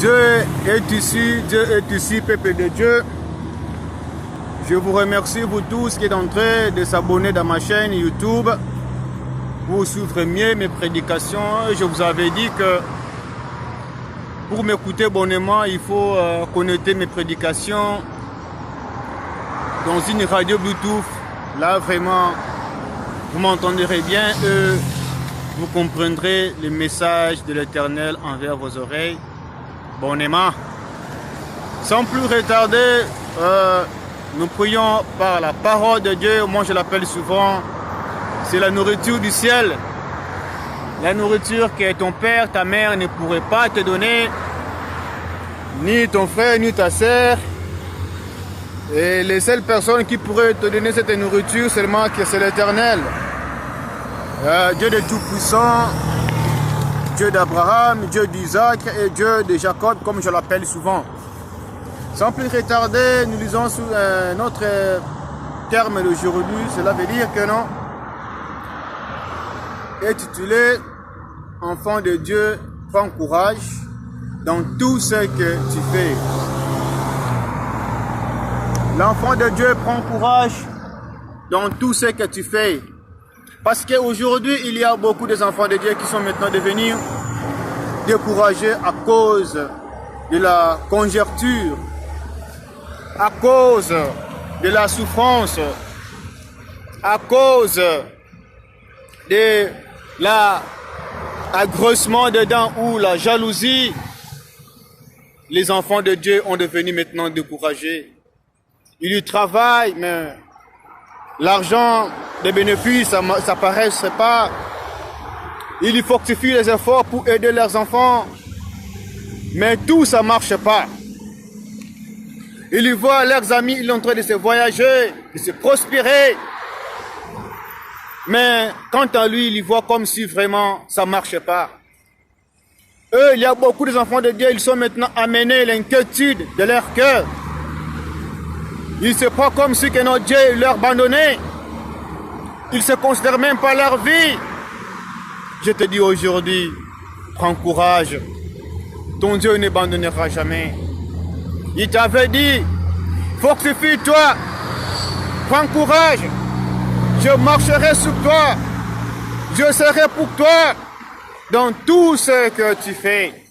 Dieu est ici, peuple de Dieu. Je vous remercie, vous tous qui êtes en train de s'abonner dans ma chaîne YouTube pour suivre mieux mes prédications. Je vous avais dit que pour m'écouter bonnement, il faut connecter mes prédications dans une radio Bluetooth. Là, vraiment, vous m'entendrez bien et vous comprendrez le message de l'Éternel envers vos oreilles bonnement. Sans plus retarder, nous prions par la parole de Dieu. Moi, je l'appelle souvent, c'est la nourriture du ciel. La nourriture que ton père, ta mère ne pourrait pas te donner, ni ton frère, ni ta sœur. Et les seules personnes qui pourraient te donner cette nourriture, seulement que c'est l'Éternel. Dieu de Tout-Puissant, Dieu d'Abraham, Dieu d'Isaac et Dieu de Jacob, comme je l'appelle souvent. Sans plus retarder, nous lisons sous notre terme d'aujourd'hui. Cela veut dire que non. Intitulé Enfant de Dieu, prends courage dans tout ce que tu fais. L'enfant de Dieu prend courage dans tout ce que tu fais. Parce qu'aujourd'hui, il y a beaucoup d'enfants de Dieu qui sont maintenant devenus découragés à cause de la conjoncture, à cause de la souffrance, à cause de l'agrossement des dents ou la jalousie. Les enfants de Dieu ont devenu maintenant découragés. Ils y travaillent, mais l'argent des bénéfices, ça ne paraît pas. Ils y fortifient les efforts pour aider leurs enfants. Mais tout ça ne marche pas. Ils y voient leurs amis, ils sont en train de se voyager, de se prospérer. Mais quant à lui, il y voit comme si vraiment ça ne marche pas. Eux, il y a beaucoup d'enfants de Dieu, ils sont maintenant amenés l'inquiétude de leur cœur. Ils se croient comme si que notre Dieu leur abandonnait. Ils ne se considèrent même pas leur vie. Je te dis aujourd'hui, prends courage. Ton Dieu ne abandonnera jamais. Il t'avait dit, fortifie-toi, prends courage. Je marcherai sur toi. Je serai pour toi dans tout ce que tu fais.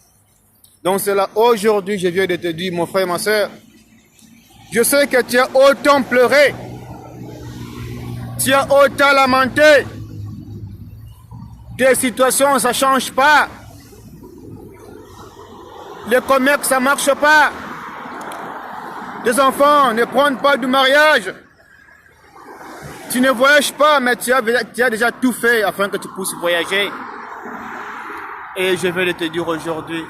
Donc cela, aujourd'hui, je viens de te dire, mon frère, ma soeur, je sais que tu as autant pleuré, tu as autant lamenté, tes situations, ça ne change pas, le commerce, ça ne marche pas, tes enfants ne prennent pas du mariage, tu ne voyages pas, mais tu as déjà tout fait afin que tu puisses voyager. Et je vais te dire aujourd'hui,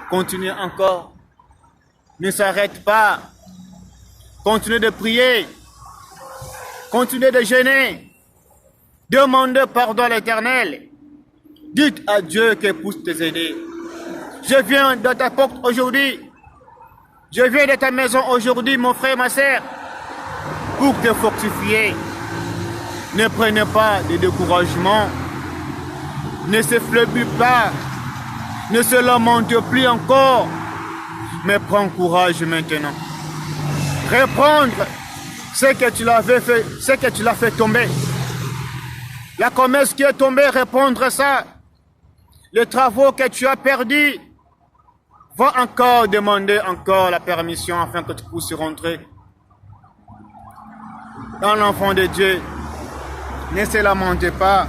continue encore, ne s'arrête pas. Continuez de prier. Continuez de jeûner. Demandez pardon à l'Éternel. Dites à Dieu qu'il puisse t'aider. Je viens de ta porte aujourd'hui. Je viens de ta maison aujourd'hui, mon frère, ma soeur, pour te fortifier. Ne prenez pas de découragement. Ne se fleuve pas. Ne se lamente plus encore. Mais prends courage maintenant. Reprendre ce que tu l'avais fait, ce que tu l'as fait tomber. La commerce qui est tombée, reprendre ça. Les travaux que tu as perdus, va encore demander encore la permission afin que tu puisses rentrer dans l'enfant de Dieu. Ne se lamentez pas,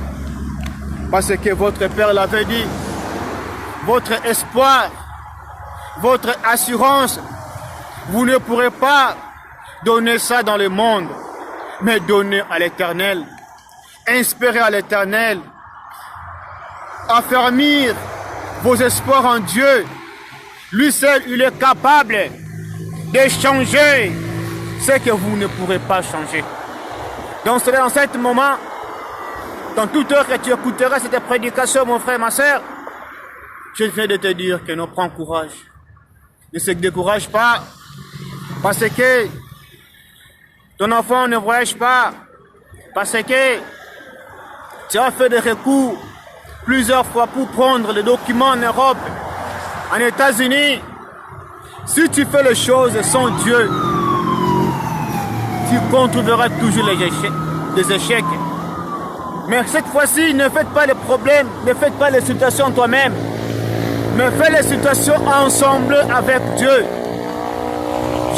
parce que votre Père l'avait dit. Votre espoir, votre assurance, vous ne pourrez pas donner ça dans le monde, mais donner à l'Éternel, inspirer à l'Éternel, affermir vos espoirs en Dieu. Lui seul, il est capable de changer ce que vous ne pourrez pas changer. Donc c'est dans ce moment, dans toute heure que tu écouteras cette prédication, mon frère, ma soeur, je viens de te dire que nous prends courage. Ne se décourage pas, parce que ton enfant ne voyage pas, parce que tu as fait des recours plusieurs fois pour prendre les documents en Europe. en États-Unis, si tu fais les choses sans Dieu, tu trouveras toujours les échecs. Mais cette fois-ci, ne faites pas les problèmes, ne faites pas les situations toi-même, mais faites les situations ensemble avec Dieu.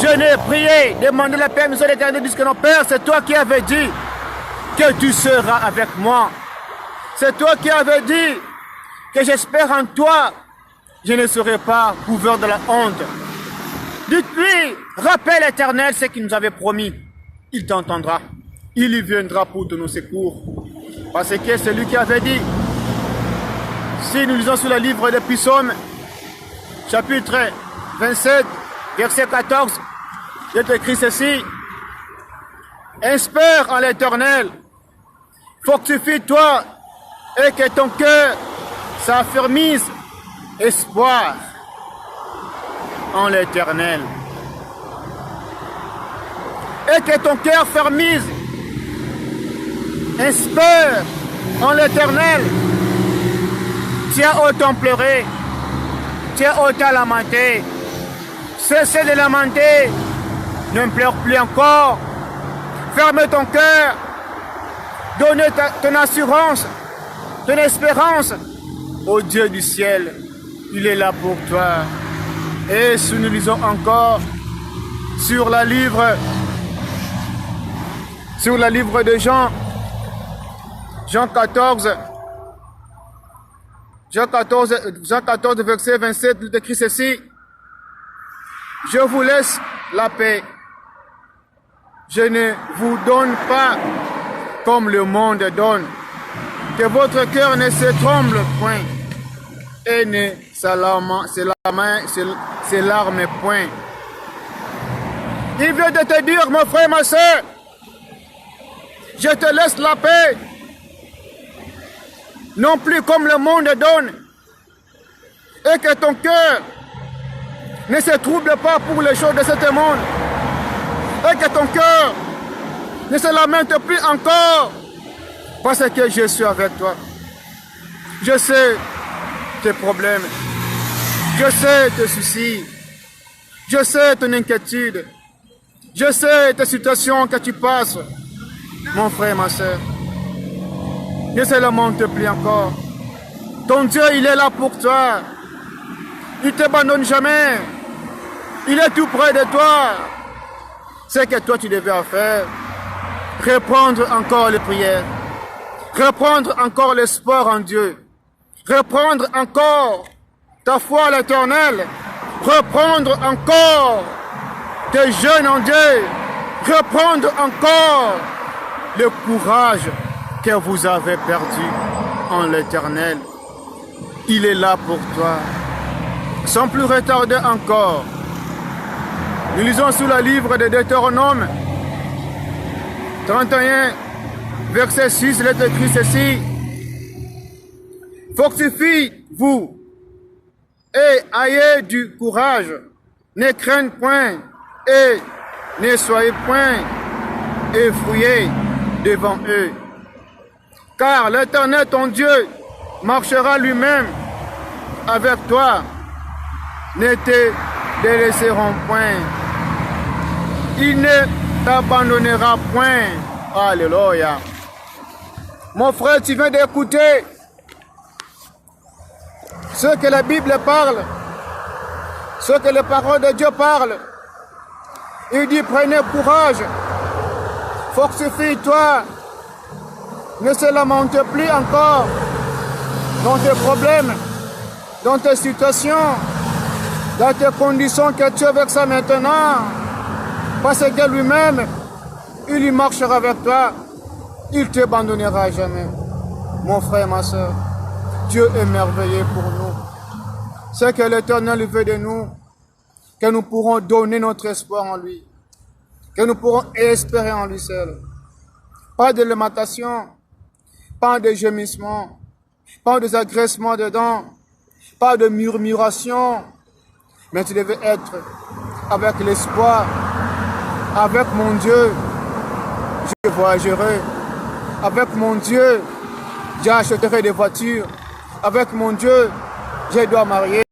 Jeûnez, priez, demandez la permission de l'Éternel, puisque non, Père, c'est toi qui avais dit que tu seras avec moi. C'est toi qui avais dit que j'espère en toi, je ne serai pas couvert de la honte. Dites-lui, rappelle l'Éternel ce qu'il nous avait promis. Il t'entendra. Il y viendra pour de nos secours. Parce que c'est lui qui avait dit. Si nous lisons sur le livre des Psaumes, chapitre 27, verset 14, il est écrit ceci. Espère en l'Éternel, fortifie-toi et que ton cœur s'affermisse. Espoir en l'Éternel. Et que ton cœur fermise. Espère en l'Éternel. Tu as autant pleuré. Tu as autant lamenté. Cessez de lamenter. Ne pleure plus encore. Ferme ton cœur. Donne ton assurance, ton espérance au Dieu du ciel. Il est là pour toi. Et si nous lisons encore sur la livre de Jean 14, verset 27, il écrit ceci. Je vous laisse la paix. Je ne vous donne pas comme le monde donne. Que votre cœur ne se tremble point et ne s'alarme point. Il vient de te dire, mon frère, ma soeur, je te laisse la paix. Non plus comme le monde donne. Et que ton cœur ne se trouble pas pour les choses de ce monde. Et que ton cœur ne se lamente plus encore. Parce que je suis avec toi. Je sais tes problèmes. Je sais tes soucis. Je sais ton inquiétude. Je sais tes situations que tu passes. Mon frère, ma soeur. Ne se lamente plus encore. Ton Dieu, il est là pour toi. Il ne t'abandonne jamais. Il est tout près de toi. C'est que toi, tu devais faire. Reprendre encore les prières. Reprendre encore l'espoir en Dieu. Reprendre encore ta foi à l'Éternel. Reprendre encore tes jeûnes en Dieu. Reprendre encore le courage que vous avez perdu en l'Éternel. Il est là pour toi. Sans plus retarder encore, nous lisons sous le livre de Deutéronome 31, verset 6, il est écrit ceci. Fortifie-vous et ayez du courage. Ne craignez point et ne soyez point effrayés devant eux. Car l'Éternel, ton Dieu, marchera lui-même avec toi. Ne te délaisseront point. Il ne t'abandonnera point. Alléluia. Mon frère, tu viens d'écouter ce que la Bible parle, ce que les paroles de Dieu parlent. Il dit, prenez courage, fortifie-toi, ne se lamente plus encore dans tes problèmes, dans tes situations, dans tes conditions que tu es avec ça maintenant. Parce que lui-même, il y marchera avec toi. Il ne t'abandonnera jamais. Mon frère, ma soeur, Dieu est merveilleux pour nous. C'est que l'Éternel veut de nous, que nous pourrons donner notre espoir en lui, que nous pourrons espérer en lui seul. Pas de lamentation, pas de gémissement, pas de agressements dedans, pas de murmuration, mais tu devais être avec l'espoir, avec mon Dieu, je voyagerai, avec mon Dieu, j'achèterai des voitures, avec mon Dieu, je dois marier.